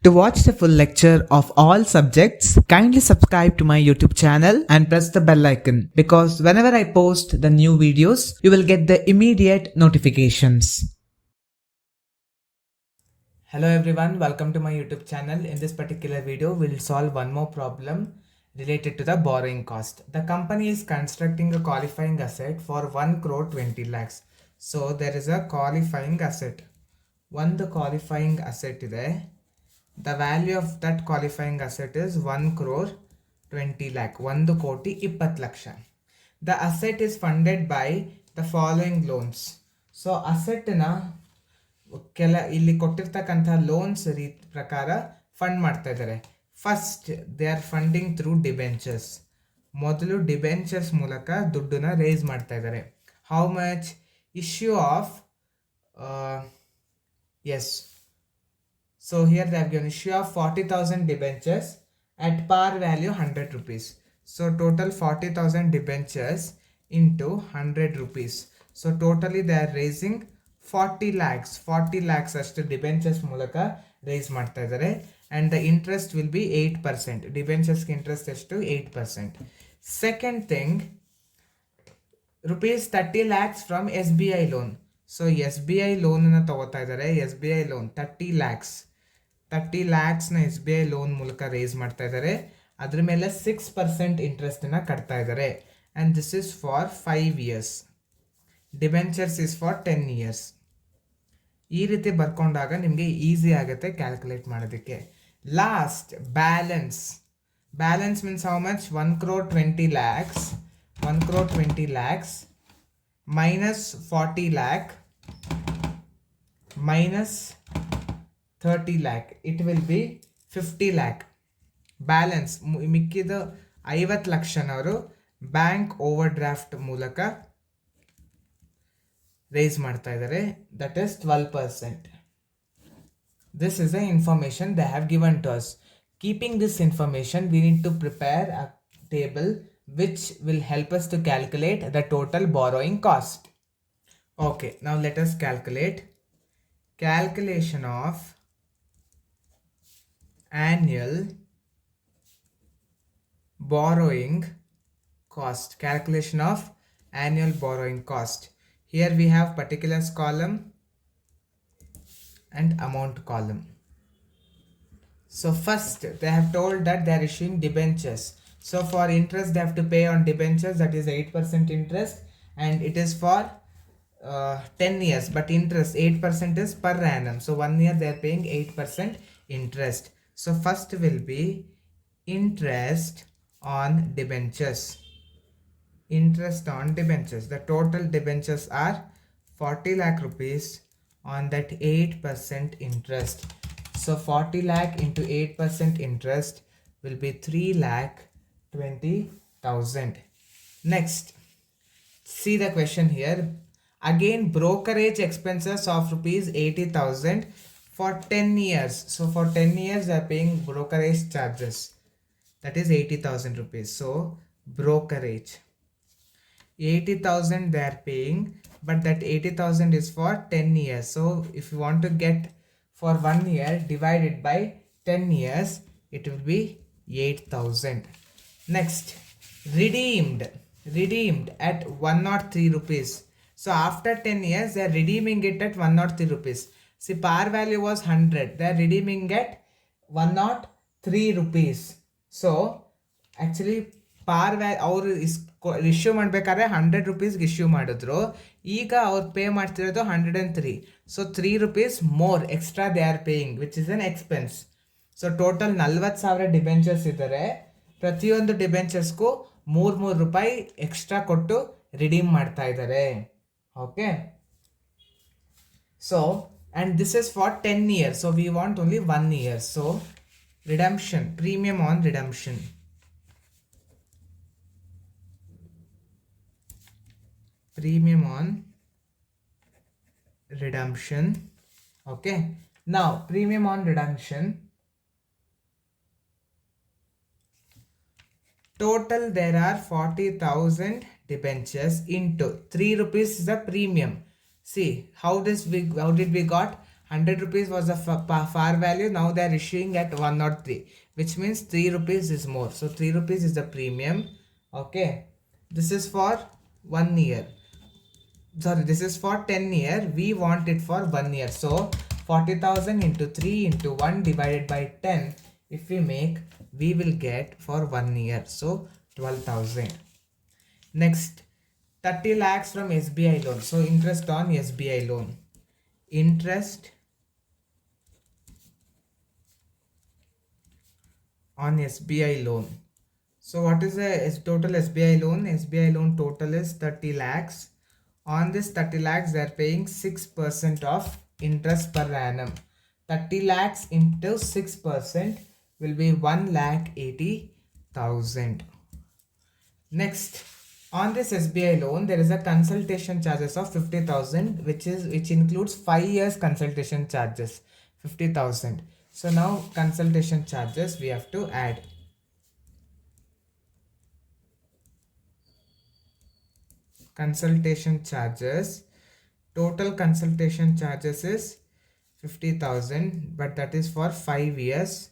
To watch the full lecture of all subjects, kindly subscribe to my YouTube channel and press the bell icon because whenever I post the new videos, you will get the immediate notifications. Hello everyone, welcome to my YouTube channel. In this particular video, we'll solve one more problem related to the borrowing cost. The company is constructing a qualifying asset for 1 crore 20 lakhs. So there is a qualifying asset. The qualifying asset is there. The value of that qualifying asset is 1 crore 20 lakh. 1 koti 20 laksha. The asset is funded by the following loans. So asset na ಇಲ್ಲಿ ಕೊಟ್ಟಿರ್ತಕ್ಕಂಥ loans ಪ್ರಕಾರ fund ಮಾಡ್ತಾ ಇದ್ದಾರೆ. First they are funding through debentures. ಮೊದಲು debentures ಮೂಲಕ ದುಡ್ಡನ್ನ race ಮಾಡ್ತಾ ಇದ್ದಾರೆ. How much? Issue of So here they have given issue of 40,000 debentures at par value 100 rupees. So total 40,000 debentures into 100 rupees. So totally they are raising 40 lakhs. 40 lakhs ashtu debentures mulaka raise ಮಾಡ್ತಾ ಇದ್ದಾರೆ. And the interest will be 8%. Debentures interest ಎಷ್ಟು 8%. Second thing, rupees 30 lakhs from SBI loan. So SBI loan na ತಗೋತಾ ಇದ್ದಾರೆ. SBI loan 30 lakhs. 30 lakhsನ S B I loan ಮೂಲಕ raise ಮಾಡ್ತಾ ಇದ್ದಾರೆ. ಅದ್ರ ಮೇಲೆ 6% ಇಂಟ್ರೆಸ್ಟನ್ನು ಕಟ್ತಾ ಇದ್ದಾರೆ. And this is for 5 years. Debentures is for 10 years. ಈ ರೀತಿ ಬರ್ಕೊಂಡಾಗ ನಿಮಗೆ ಈಸಿ ಆಗುತ್ತೆ ಕ್ಯಾಲ್ಕುಲೇಟ್ ಮಾಡೋದಕ್ಕೆ. Last balance means how much? 1 crore 20 lakhs. 1 crore 20 lakhs minus 40 lakh minus 30 lakh, it will be 50 lakh. Balance ಮಿಕ್ಕಿದ 50 ಲಕ್ಷನವರು ಬ್ಯಾಂಕ್ ಓವರ್ ಡ್ರಾಫ್ಟ್ ಮೂಲಕ raise ಮಾಡ್ತಾ ಇದ್ದಾರೆ. That is 12%. This is the information they have given to us. Keeping this information we need to prepare a table which will help us to calculate the total borrowing cost. Okay, now let us calculate. Calculation of annual borrowing cost. Calculation of annual borrowing cost. Here we have particulars column and amount column. So first they have told that they are issuing debentures. So for interest they have to pay on debentures, that is 8% interest, and it is for 10 years, but interest 8% is per annum. So 1 year they are paying 8% interest. So first will be interest on debentures. Interest on debentures. The total debentures are 40 lakh rupees on that 8% interest. So 40 lakh into 8% interest will be 3,20,000. Next, see the question here. Again, brokerage expenses of rupees 80,000 for 10 years. So for 10 years they are paying brokerage charges. That is 80,000 rupees. So brokerage 80,000 they are paying, but that 80,000 is for 10 years. So if you want to get for 1 year divided by 10 years, it will be 8,000. Next, redeemed at 103 rupees. So after 10 years they are redeeming it at 103 rupees. See, par value was 100, they are redeeming at 103 rupees. So actually par value ಅವರು issue ಮಾಡಬೇಕಾದ್ರೆ 100 rupees issue ಮಾಡಿದ್ರು. ಈಗ ಅವ್ರು pay ಮಾಡ್ತಿರೋದು 103. So 3 rupees more extra they are paying, which is an expense. So total 40,000 debentures ಇದ್ದಾರೆ. ಪ್ರತಿಯೊಂದು ಡಿಬೆಂಚರ್ಸ್ಗೂ 3 ರೂಪಾಯಿ extra ಕೊಟ್ಟು ರಿಡೀಮ್ ಮಾಡ್ತಾ ಇದ್ದಾರೆ. Okay, so and this is for 10 years. So we want only 1 year. So redemption, premium on redemption. Premium on redemption. Okay, now premium on redemption, total there are 40,000 debentures into 3 rupees is the premium. See how did we got 100 rupees was the par value. Now they are issuing at 103, which means 3 rupees is more. So 3 rupees is the premium. Okay, this is for 1 year. Sorry, this is for 10 year. We want it for 1 year. So 40,000 into 3 into 1 divided by 10. If we make, we will get for 1 year. So 12,000. Next, 30 lakhs from SBI loan. So interest on SBI loan. Interest on SBI loan. So what is the total SBI loan? SBI loan total is 30 lakhs. On this 30 lakhs, they are paying 6% of interest per annum. 30 lakhs into 6% will be 1,80,000. Next, on this SBI loan, there is a consultation charges of 50,000, which includes 5 years consultation charges, 50,000. So now consultation charges we have to add. Consultation charges, total consultation charges is 50,000, but that is for 5 years.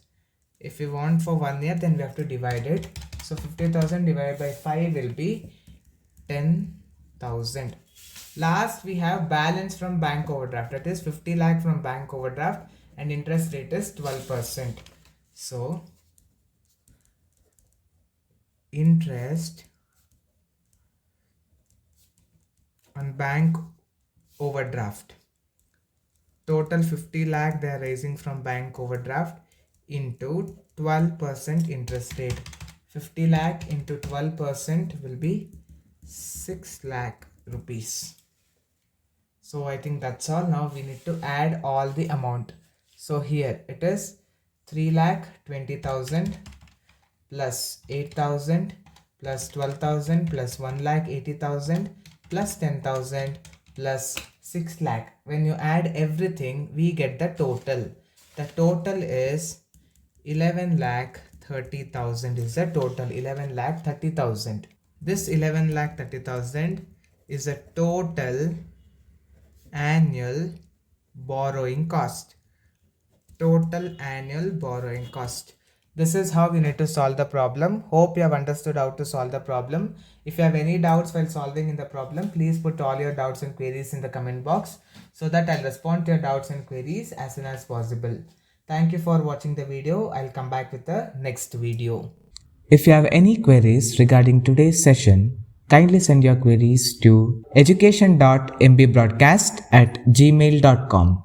If we want for 1 year, then we have to divide it. So 50,000 divided by 5 will be 10,000. Last, we have balance from bank overdraft, that is 50 lakh from bank overdraft, and interest rate is 12%. So interest on bank overdraft, total 50 lakh they are raising from bank overdraft into 12% interest rate. 50 lakh into 12% will be 6 lakh rupees. So I think that's all. Now we need to add all the amount. So here it is 3,20,000 plus 8,000 plus 12,000 plus 1,80,000 plus 10,000 plus 6 lakh. When you add everything, we get the total. The total is 11,30,000 is the total. 11,30,000. This 11,30,000 is a total annual borrowing cost. Total annual borrowing cost. This is how we need to solve the problem. Hope you have understood how to solve the problem. If you have any doubts while solving in the problem, please put all your doubts and queries in the comment box so that I'll respond to your doubts and queries as soon as possible. Thank you for watching the video. I'll come back with the next video. If you have any queries regarding today's session, kindly send your queries to education.mbroadcast@gmail.com.